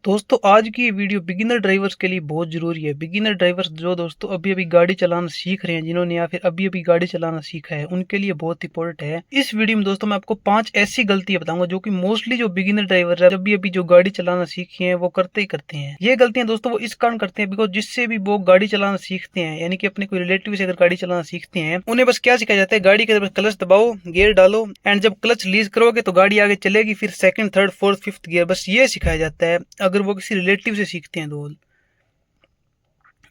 दोस्तों आज की ये वीडियो बिगिनर ड्राइवर्स के लिए बहुत जरूरी है। बिगिनर ड्राइवर्स जो दोस्तों अभी अभी गाड़ी चलाना सीख रहे हैं, जिन्होंने या फिर अभी अभी गाड़ी चलाना सीखा है, उनके लिए बहुत इंपॉर्टेंट है। इस वीडियो में दोस्तों मैं आपको 5 ऐसी गलतियां बताऊंगा जो कि मोस्टली जो बिगिनर ड्राइवर है अभी अभी जो गाड़ी चलाना सीखे हैं वो करते ही करते हैं। ये गलतियां दोस्तों वो इस कारण करते हैं बिकॉज जिससे भी वो गाड़ी चलाना सीखते हैं, यानी कि अपने कोई रिलेटिव से अगर गाड़ी चलाना सीखते हैं, उन्हें बस क्या सिखाया जाता है, गाड़ी के क्लच दबाओ, गियर डालो एंड जब क्लच रिलीज करोगे तो गाड़ी आगे चलेगी, फिर second third fourth fifth gear, बस ये सिखाया जाता है। अगर वो किसी रिलेटिव से सीखते हैं तो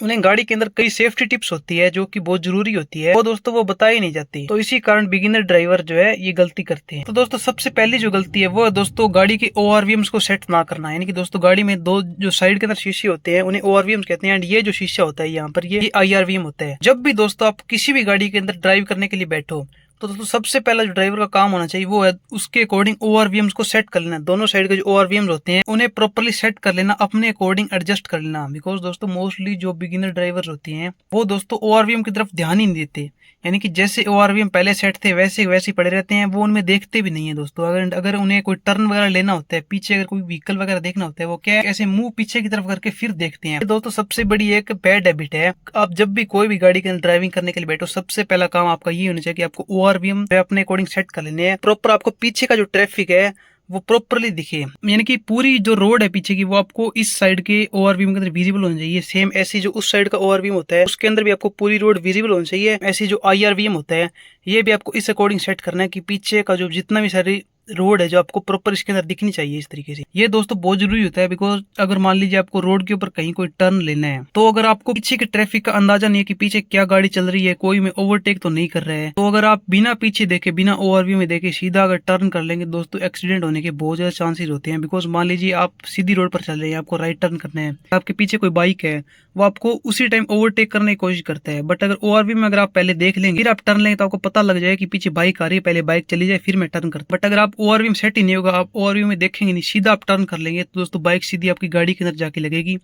उन्हें गाड़ी के अंदर कई सेफ्टी टिप्स होती है जो कि बहुत जरूरी होती है, वो दोस्तों वो बताई नहीं जाती। तो इसी कारण बिगिनर ड्राइवर जो है ये गलती करते हैं। तो दोस्तों सबसे पहली जो गलती है वो है दोस्तों गाड़ी के ओआरवीएम्स को सेट ना करना। यानी कि दोस्तों गाड़ी में दो जो साइड के अंदर शीशे होते हैं उन्हें ओआरवीएम्स कहते हैं एंड ये जो शीशा होता है यहाँ पर ये आईआरवीएम होता है। जब भी दोस्तों आप किसी भी गाड़ी के अंदर ड्राइव करने के लिए बैठो तो दोस्तों सबसे पहला जो ड्राइवर का काम होना चाहिए वो है उसके अकॉर्डिंग ओआरवीएम्स को सेट कर लेना। दोनों साइड के जो ओआरवीएम्स होते हैं उन्हें प्रॉपर्ली सेट कर लेना, अपने अकॉर्डिंग एडजस्ट कर लेना। बिकॉज दोस्तों मोस्टली जो बिगिनर ड्राइवर्स होते हैं वो दोस्तों ओआरवीएम की तरफ ध्यान ही नहीं देते। यानी कि जैसे ओआरवीएम पहले सेट थे वैसे वैसे पड़े रहते हैं, वो उनमें देखते भी नहीं है दोस्तों। अगर उन्हें कोई टर्न वगैरह लेना होता है, पीछे अगर कोई व्हीकल वगैरह देखना होता है, वो क्या ऐसे मुंह पीछे की तरफ करके फिर देखते हैं। दोस्तों सबसे बड़ी एक बैड हैबिट है। आप जब भी कोई भी गाड़ी के अंदर ड्राइविंग करने के लिए बैठो सबसे पहला काम आपका ये होना चाहिए कि आपको ओआरवीएम अपने अकॉर्डिंग सेट कर लेने हैं। प्रॉपर आपको पीछे का जो ट्रैफिक है वो प्रॉपरली दिखे, यानी कि पूरी जो रोड है पीछे की वो आपको इस साइड के ओआरवीएम के अंदर विजिबल होनी चाहिए। सेम ऐसी जो उस साइड का ओआरवीएम होता है उसके अंदर भी आपको पूरी रोड विजिबल होनी चाहिए। ऐसी जो आईआरवीएम होता है ये भी आपको इस अकॉर्डिंग सेट करना है कि पीछे का जो जितना भी सारी रोड है जो आपको प्रॉपर इसके अंदर दिखनी चाहिए इस तरीके से। ये दोस्तों बहुत जरूरी होता है बिकॉज अगर मान लीजिए आपको रोड के ऊपर कहीं कोई टर्न लेना है तो अगर आपको पीछे के ट्रैफिक का अंदाजा नहीं है कि पीछे क्या गाड़ी चल रही है, कोई में ओवरटेक तो नहीं कर रहा है, तो अगर आप बिना पीछे देखे बिना ओवरव्यू में देखे सीधा अगर टर्न कर लेंगे दोस्तों एक्सीडेंट होने के बहुत ज्यादा चांसेस होते हैं। बिकॉज मान लीजिए आप सीधी रोड पर चल रहे हैं, आपको राइट टर्न करना है, आपके पीछे कोई बाइक है वो आपको उसी टाइम ओवरटेक करने की कोशिश करता है, बट अगर ओआरवी में अगर आप पहले देख लेंगे फिर आप टर्न लेंगे तो आपको पता लग जाए कि पीछे बाइक आ रही है, पहले बाइक चली जाए फिर मैं टर्न करता। बट अगर आप ओआरवी में सेट ही नहीं होगा, आप ओआरवी में देखेंगे नहीं, सीधा आप टर्न कर लेंगे तो दोस्तों बाइक सीधी आपकी गाड़ी के अंदर जाके लगेगी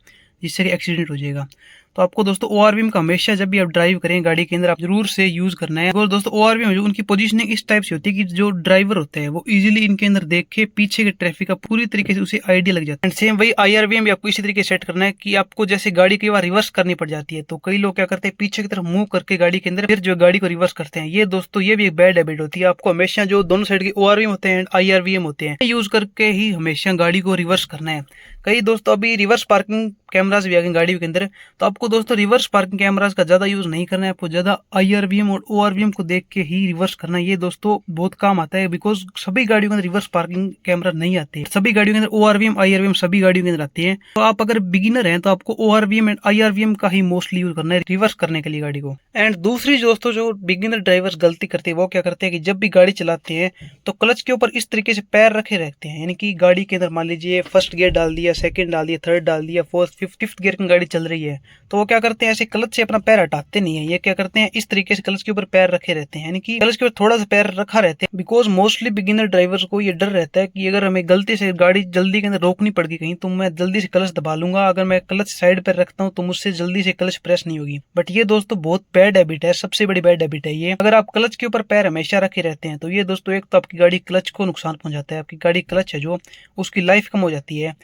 जिससे कि एक्सीडेंट हो जाएगा। तो आपको दोस्तों ओआरवीएम का हमेशा जब भी आप ड्राइव करें गाड़ी के अंदर आप जरूर से यूज करना है। और दोस्तों ओआरवीएम जो उनकी पोजीशनिंग इस टाइप से होती है कि जो ड्राइवर होता है वो इजीली इनके अंदर देख के पीछे के ट्रैफिक का पूरी तरीके से उसे आइडिया लग जाता है। एंड सेम वही आईआरवीएम भी आपको इसी तरीके से सेट करना है कि आपको जैसे गाड़ी कई बार रिवर्स करनी पड़ जाती है तो कई लोग क्या करते हैं पीछे की तरफ मूव करके गाड़ी के अंदर फिर जो गाड़ी को रिवर्स करते हैं। ये दोस्तों ये भी एक बैड हैबिट होती है। आपको हमेशा जो दोनों साइड के ओआरवीएम होते हैं आईआरवीएम होते हैं यूज करके ही हमेशा गाड़ी को रिवर्स करना है। कई दोस्तों अभी रिवर्स पार्किंग कैमरास भी आ गए गाड़ी के अंदर, तो आपको दोस्तों रिवर्स पार्किंग कैमरास का ज्यादा यूज नहीं करना है, आपको ज्यादा आईआरवीएम और ओआरवीएम को देख के ही रिवर्स करना है। ये दोस्तों बहुत काम आता है बिकॉज सभी गाड़ियों के अंदर रिवर्स पार्किंग कैमरा नहीं आते, सभी गाड़ियों के अंदर ओआरवीएम आईआरवीएम सभी गाड़ियों के अंदर आते हैं। तो आप अगर बिगिनर हैं तो आपको ओआरवीएम एंड आईआरवीएम का ही मोस्टली यूज करना है रिवर्स करने के लिए गाड़ी को। एंड दूसरी दोस्तों जो बिगिनर ड्राइवर्स गलती करते हैं वो क्या करते हैं कि जब भी गाड़ी चलाते हैं तो क्लच के ऊपर इस तरीके से पैर रखे रहते हैं। यानी कि गाड़ी के अंदर मान लीजिए फर्स्ट गियर डाल दिया, सेकंड डाल दिया, थर्ड डाल दिया, फोर्थ फिफ्थ गियर की गाड़ी चल रही है तो वो क्या करते हैं ऐसे क्लच से अपना पैर हटाते नहीं है। ये क्या करते हैं इस तरीके से क्लच के ऊपर पैर रखे रहते हैं, यानी कि क्लच के ऊपर थोड़ा सा पैर रखा रहते हैं। बिकॉज मोस्टली बिगिनर ड्राइवर्स को ये डर रहता है कि अगर हमें गलती से गाड़ी जल्दी के अंदर रोकनी पड़ गई कहीं तो मैं जल्दी से क्लच दबा लूंगा, अगर मैं क्लच साइड पर रखता हूँ तो मुझसे जल्दी से क्लच प्रेस नहीं होगी। बट ये दोस्तों बहुत बैड हैबिट है, सबसे बड़ी बैड हैबिट है ये। अगर आप क्लच के ऊपर पैर हमेशा रखे रहते हैं तो ये दोस्तों एक तो आपकी गाड़ी क्लच को नुकसान पहुंचाता है, आपकी गाड़ी क्लच है जो उसकी लाइफ कम हो जाती है।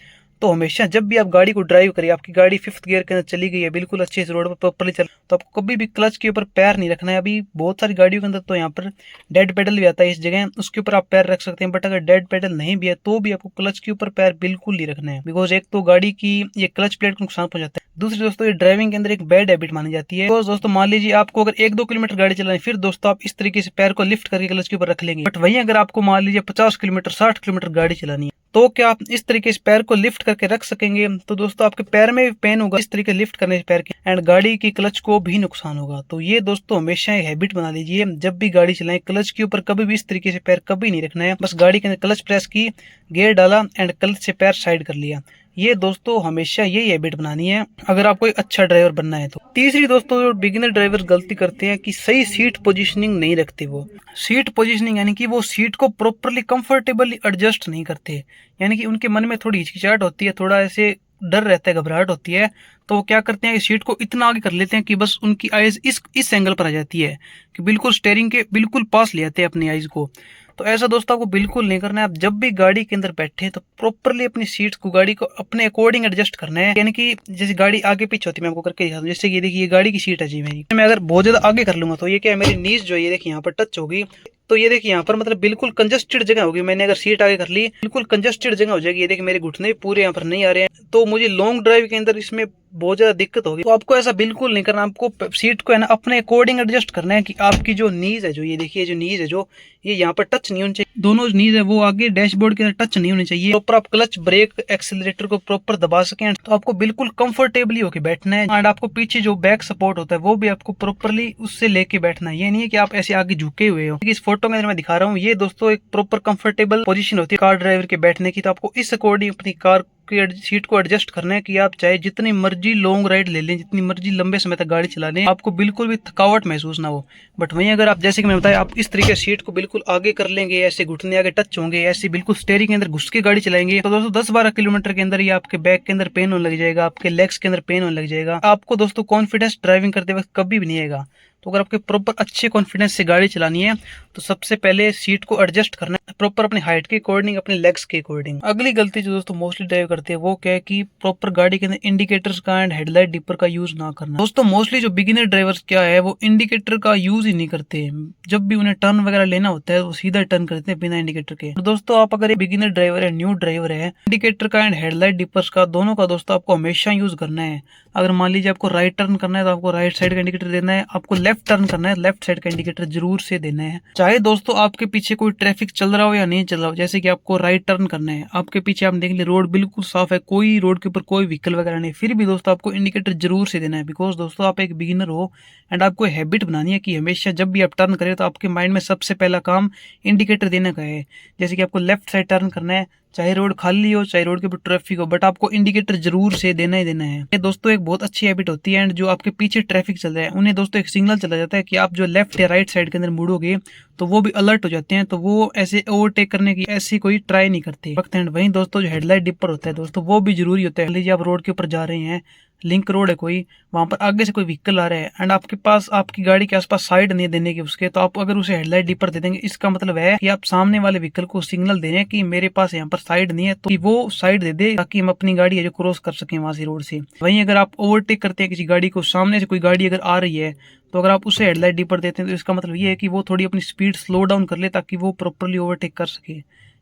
तो हमेशा जब भी आप गाड़ी को ड्राइव करिए, आपकी गाड़ी फिफ्थ गियर के अंदर चली गई है, बिल्कुल अच्छे से रोड पर प्रॉपर्ली चल, तो आपको कभी भी क्लच के ऊपर पैर नहीं रखना है। अभी बहुत सारी गाड़ियों के अंदर तो यहाँ पर डेड पेडल भी आता है, इस जगह उसके ऊपर आप पैर रख सकते हैं। बट अगर डेड पेडल नहीं भी है तो भी आपको क्लच के ऊपर पैर बिल्कुल नहीं रखना है बिकॉज एक तो गाड़ी की ये क्लच प्लेट को नुकसान पहुंचाता है, दूसरी दोस्तों ये ड्राइविंग के अंदर एक बैड हैबिट मानी जाती है। दोस्तों मान लीजिए आपको अगर 1-2 किलोमीटर गाड़ी चलानी फिर दोस्तों आप इस तरीके से पैर को लिफ्ट करके क्लच के ऊपर रख लेंगे, बट वहीं अगर आपको मान लीजिए 50 किलोमीटर 60 किलोमीटर गाड़ी चलानी है तो क्या आप इस तरीके से पैर को लिफ्ट करके रख सकेंगे? तो दोस्तों आपके पैर में भी पेन होगा इस तरीके लिफ्ट करने से पैर के, एंड गाड़ी की क्लच को भी नुकसान होगा। तो ये दोस्तों हमेशा एक हैबिट बना लीजिए, जब भी गाड़ी चलाएं क्लच के ऊपर कभी भी इस तरीके से पैर कभी नहीं रखना है। बस गाड़ी के अंदर क्लच प्रेस की, गियर डाला एंड क्लच से पैर साइड कर लिया। ये दोस्तों हमेशा यही हैबिट बनानी है अगर आपको एक अच्छा ड्राइवर बनना है तो। तीसरी दोस्तों जो बिगिनर ड्राइवर गलती करते हैं कि सही सीट पोजीशनिंग नहीं रखते। वो सीट पोजीशनिंग यानी कि वो सीट को प्रॉपरली कंफर्टेबली एडजस्ट नहीं करते, यानी कि उनके मन में थोड़ी हिचकिचाहट होती है, थोड़ा ऐसे डर रहता है, घबराहट होती है, तो वो क्या करते हैं सीट को इतना आगे कर लेते हैं कि बस उनकी आइज इस एंगल पर आ जाती है कि बिल्कुल स्टेयरिंग के बिल्कुल पास ले आते हैं अपनी आइज को। तो ऐसा दोस्तों आपको बिल्कुल नहीं करना है। आप जब भी गाड़ी के अंदर बैठे तो प्रॉपरली अपनी सीट्स को, गाड़ी को अपने अकॉर्डिंग एडजस्ट करना है। यानी कि जैसे गाड़ी आगे पीछे होती है, मैं आपको करके दिखाता हूँ। जैसे कि ये देखिए, ये गाड़ी की सीट है जी मेरी, मैं अगर बहुत ज्यादा आगे कर लूंगा तो ये क्या है, मेरी नीज जो है ये देखिए यहाँ पर टच होगी। तो ये देखिए यहाँ पर मतलब बिल्कुल कंजस्टेड जगह होगी। मैंने अगर सीट आगे कर ली, बिल्कुल कंजस्टेड जगह हो जाएगी। ये देखिए मेरे घुटने भी पूरे यहाँ पर नहीं आ रहे हैं, तो मुझे लॉन्ग ड्राइव के अंदर इसमें बहुत ज्यादा दिक्कत होगी। तो आपको ऐसा बिल्कुल नहीं करना, आपको सीट को है ना अपने अकॉर्डिंग एडजस्ट करना है कि आपकी जो नीज है, जो ये देखिए जो नीज है, जो ये यहाँ पर टच नहीं होनी चाहिए। दोनों नीज है वो आगे डैशबोर्ड के अंदर टच नहीं होनी चाहिए। प्रॉपर आप क्लच, ब्रेक, एक्सीलरेटर को प्रॉपर दबा सकें। तो आपको बिल्कुल कंफर्टेबली होकर बैठना है। एंड आपको पीछे जो बैक सपोर्ट होता है वो भी आपको प्रॉपरली उससे लेके बैठना है। ये नहीं है कि आप ऐसे आगे झुके हुए हो। इस फोटो में मैं दिखा रहा हूँ, ये दोस्तों एक प्रॉपर कंफर्टेबल पोजीशन होती है कार ड्राइवर के बैठने की। तो आपको इस अकॉर्डिंग अपनी कार की सीट को एडजस्ट करना है कि आप चाहे जितनी मर्जी लॉन्ग राइड ले लें, जितनी मर्जी लंबे समय तक गाड़ी चला लें, आपको बिल्कुल भी थकावट महसूस ना हो। बट वहीं अगर आप, जैसे कि मैं बताया, आप इस तरीके सीट को बिल्कुल आगे कर लेंगे, ऐसे घुटने आगे टच होंगे, ऐसे बिल्कुल स्टीयरिंग के अंदर घुस के गाड़ी चलाएंगे, तो दोस्तों 10-12 किलोमीटर के अंदर ही आपके बैक के अंदर पेन होने लग जाएगा, आपके लेग्स के अंदर पेन होने लग जाएगा। आपको दोस्तों कॉन्फिडेंस ड्राइविंग करते वक्त कभी भी नहीं आएगा। तो अगर आपके प्रॉपर अच्छे कॉन्फिडेंस से गाड़ी चलानी है तो सबसे पहले सीट को एडजस्ट करना है प्रॉपर अपनी हाइट के अकॉर्डिंग, अपने लेग्स के अकॉर्डिंग। अगली गलती जो दोस्तों मोस्टली ड्राइव करते हैं वो क्या है कि प्रॉपर गाड़ी के अंदर इंडिकेटर्स का एंड हेडलाइट डिपर का यूज ना करना। दोस्तों मोस्टली जो बिगिनर ड्राइवर्स क्या है वो इंडिकेटर का यूज ही नहीं करते। जब भी उन्हें टर्न वगैरह लेना होता है वो सीधा टर्न करते हैं बिना इंडिकेटर के। तो दोस्तों आप अगर एक बिगिनर ड्राइवर है, न्यू ड्राइवर है, इंडिकेटर का एंड हेडलाइट डिपर्स का, दोनों का दोस्तों आपको हमेशा यूज करना है। अगर मान लीजिए आपको राइट टर्न करना है तो आपको राइट साइड का इंडिकेटर देना है, आपको लेफ्ट टर्न करना है लेफ्ट साइड का इंडिकेटर जरूर से देना है। चाहे दोस्तों आपके पीछे कोई ट्रैफिक चल रहा हो या नहीं चल रहा हो, जैसे कि आपको राइट टर्न करना है, आपके पीछे आप देख लीजिए रोड बिल्कुल साफ है, कोई रोड के ऊपर कोई व्हीकल वगैरह नहीं, फिर भी दोस्तों आपको इंडिकेटर जरूर से देना है। बिकॉज दोस्तों आप एक बिगिनर हो एंड आपको हैबिट बनानी है कि हमेशा जब भी आप टर्न करें तो आपके माइंड में सबसे पहला काम इंडिकेटर देने का है। जैसे कि आपको लेफ्ट साइड टर्न करना है, चाहे रोड खाली हो चाहे रोड के ऊपर ट्रैफिक हो, बट आपको इंडिकेटर जरूर से देना ही देना है। ये दोस्तों एक बहुत अच्छी हैबिट होती है। एंड जो आपके पीछे ट्रैफिक चल रहा है उन्हें दोस्तों एक सिग्नल चला जाता है कि आप जो लेफ्ट या राइट साइड के अंदर मुड़ोगे तो वो भी अलर्ट हो जाते हैं, तो वो ऐसे ओवरटेक करने की ऐसी कोई ट्राई नहीं करते वक्त। एंड वहीं दोस्तों जो हेडलाइट डिपर होता है दोस्तों वो भी जरूरी होता है। लीजिए आप रोड के ऊपर जा रहे हैं, लिंक रोड है कोई, वहां पर आगे से कोई व्हीकल आ रहा है एंड आपके पास, आपकी गाड़ी के आसपास साइड नहीं देने की उसके, तो आप अगर उसे हेडलाइट डिपर दे देंगे, इसका मतलब है कि आप सामने वाले व्हीकल को सिग्नल दे रहे हैं कि मेरे पास यहाँ पर साइड नहीं है, तो वो साइड दे दे ताकि हम अपनी गाड़ी है जो क्रॉस कर सकें वहां से रोड से। वहीं अगर आप ओवरटेक करते हैं किसी गाड़ी को, सामने से कोई गाड़ी अगर आ रही है तो अगर आप उसे हेडलाइट डिपर देते हैं तो इसका मतलब ये है कि वो थोड़ी अपनी स्पीड स्लो डाउन कर ले ताकि वो प्रॉपरली ओवरटेक कर सके।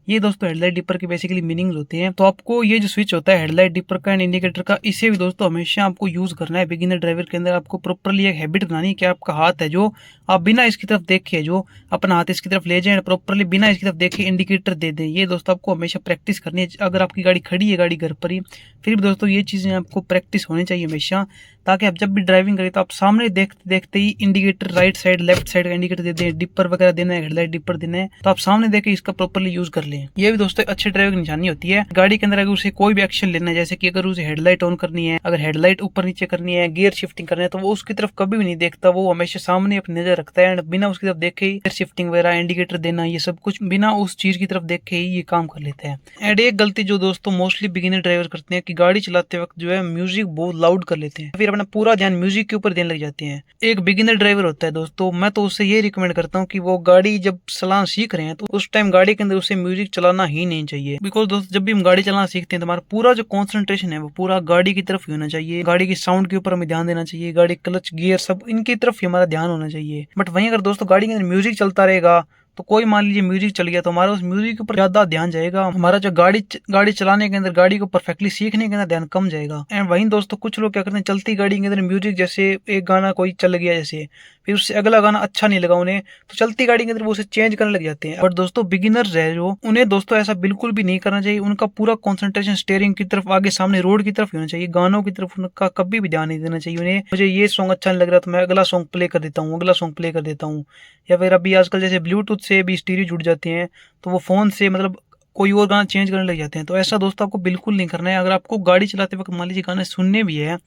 ये दोस्तों हेडलाइट डिपर के बेसिकली मीनिंग्स होते हैं। तो आपको ये जो स्विच होता है हेडलाइट डिपर का एंड इंडिकेटर का, इसे भी दोस्तों हमेशा आपको यूज करना है। बिगिनर ड्राइवर के अंदर आपको प्रॉपरली एक हैबिट बनानी है कि आपका हाथ है जो आप बिना इसकी तरफ देखे, जो अपना हाथ इसकी तरफ ले जाए, प्रॉपरली बिना इसकी तरफ देखे इंडिकेटर दे दें। ये दोस्तों आपको हमेशा प्रैक्टिस करनी है। अगर आपकी गाड़ी खड़ी है, गाड़ी घर पर ही, फिर भी दोस्तों ये चीजें आपको प्रैक्टिस होनी चाहिए हमेशा, ताकि आप जब भी ड्राइविंग करें तो आप सामने देखते देखते ही indicator right side left side का इंडिकेटर दे दें, डिपर वगैरह देना है, हेडलाइट डिपर देना है, तो आप सामने देखे इसका प्रॉपरली यूज कर लें। ये भी दोस्तों अच्छे ड्राइवर की निशानी होती है। गाड़ी के अंदर अगर उसे कोई भी एक्शन लेना है, जैसे कि अगर उसे हेडलाइट ऑन करनी है, अगर हेडलाइट ऊपर नीचे करनी है, गियर शिफ्टिंग करनी है, तो वो उसकी तरफ कभी भी नहीं देखता, वो हमेशा सामने अपनी नजर रखता है एंड बिना उसकी तरफ देखे ही गियर शिफ्टिंग वगैरह, इंडिकेटर देना, ये सब कुछ बिना उस चीज की तरफ देखे ही ये काम कर लेता है। एंड एक गलती जो दोस्तों मोस्टली बिगिनर ड्राइवर करते हैं कि गाड़ी चलाते वक्त जो है म्यूजिक बहुत लाउड कर लेते हैं, फिर अपना पूरा ध्यान म्यूजिक के ऊपर देने लग जाते हैं। एक बिगिनर ड्राइवर होता है दोस्तों, मैं तो उससे ये रिकमेंड करता हूँ कि वो गाड़ी जब चलाना सीख रहे हैं तो उस टाइम गाड़ी के अंदर उसे म्यूजिक चलाना ही नहीं चाहिए। बिकॉज दोस्तों जब भी हम गाड़ी चलाना सीखते हैं तो हमारा पूरा जो कॉन्सेंट्रेशन है वो पूरा गाड़ी की तरफ ही होना चाहिए, गाड़ी की साउंड के ऊपर हमें ध्यान देना चाहिए, गाड़ी क्लच गियर सब इनकी तरफ ही हमारा ध्यान होना चाहिए। बट वहीं अगर दोस्तों गाड़ी के अंदर म्यूजिक चलता रहेगा तो कोई मान लीजिए म्यूजिक चल गया तो हमारा उस म्यूजिक के ऊपर ज्यादा ध्यान जाएगा, हमारा जो गाड़ी चलाने के अंदर, गाड़ी को परफेक्टली सीखने के अंदर ध्यान कम जाएगा। एंड वहीं दोस्तों कुछ लोग क्या करते हैं, चलती गाड़ी के अंदर म्यूजिक, जैसे एक गाना कोई चल गया जैसे, फिर उससे अगला गाना अच्छा नहीं लगा उन्हें, तो चलती गाड़ी के अंदर वो उसे चेंज करने लग जाते हैं। बट दोस्तों बिगिनर्स है जो, उन्हें दोस्तों ऐसा बिल्कुल भी नहीं करना चाहिए। उनका पूरा कॉन्सेंट्रेशन स्टीयरिंग की तरफ, आगे सामने रोड की तरफ होना चाहिए, गानों की तरफ उनका कभी भी ध्यान नहीं देना चाहिए। उन्हें मुझे ये सॉन्ग अच्छा नहीं लग रहा तो मैं अगला सॉन्ग प्ले कर देता हूँ, अगला सॉन्ग प्ले कर देता हूँ। या फिर अभी आजकल जैसे ब्लूटूथ से भी स्टीरियो जुड़ जाते हैं तो वो फोन से मतलब कोई और गाना चेंज करने लग जाते हैं। तो ऐसा दोस्तों आपको बिल्कुल नहीं करना है। अगर आपको गाड़ी चलाते वक्त मान लीजिए गाने सुनने भी है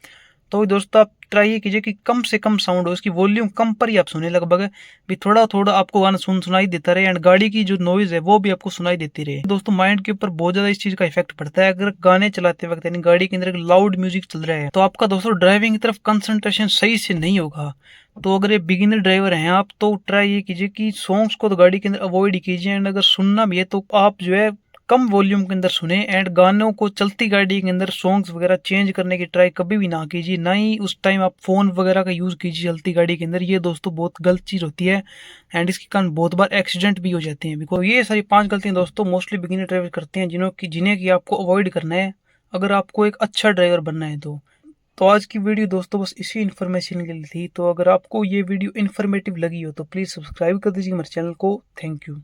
तो दोस्तों आप ट्राई कीजिए कि कम से कम साउंड हो, उसकी वॉल्यूम कम पर ही आप सुने, लगभग भी थोड़ा थोड़ा आपको गाना सुनाई देता रहे एंड गाड़ी की जो नॉइज है वो भी आपको सुनाई देती रहे। दोस्तों माइंड के ऊपर बहुत ज्यादा इस चीज का इफेक्ट पड़ता है। अगर गाने चलाते वक्त यानी गाड़ी के अंदर लाउड म्यूजिक चल रहा है तो आपका दोस्तों ड्राइविंग की तरफ कंसंट्रेशन सही से नहीं होगा। तो अगर ये बिगिनर ड्राइवर हैं आप, तो ट्राई ये कीजिए कि सॉन्ग्स को तो गाड़ी के अंदर अवॉइड ही कीजिए, एंड अगर सुनना भी है तो आप जो है कम वॉल्यूम के अंदर सुने, एंड गानों को चलती गाड़ी के अंदर सॉन्ग्स वगैरह चेंज करने की ट्राई कभी भी ना कीजिए, ना ही उस टाइम आप फोन वगैरह का यूज कीजिए चलती गाड़ी के अंदर। ये दोस्तों बहुत गलत चीज होती है, एंड इसके कारण बहुत बार एक्सीडेंट भी हो जाते हैं। बिकॉज ये सारी 5 गलतियां दोस्तों मोस्टली बिगिनर ड्राइवर करते हैं, जिन्हें की आपको अवॉइड करना है अगर आपको एक अच्छा ड्राइवर बनना है तो आज की वीडियो दोस्तों बस इसी इन्फॉर्मेशन के लिए थी। तो अगर आपको ये वीडियो इन्फॉर्मेटिव लगी हो तो प्लीज़ सब्सक्राइब कर दीजिए हमारे चैनल को। Thank you.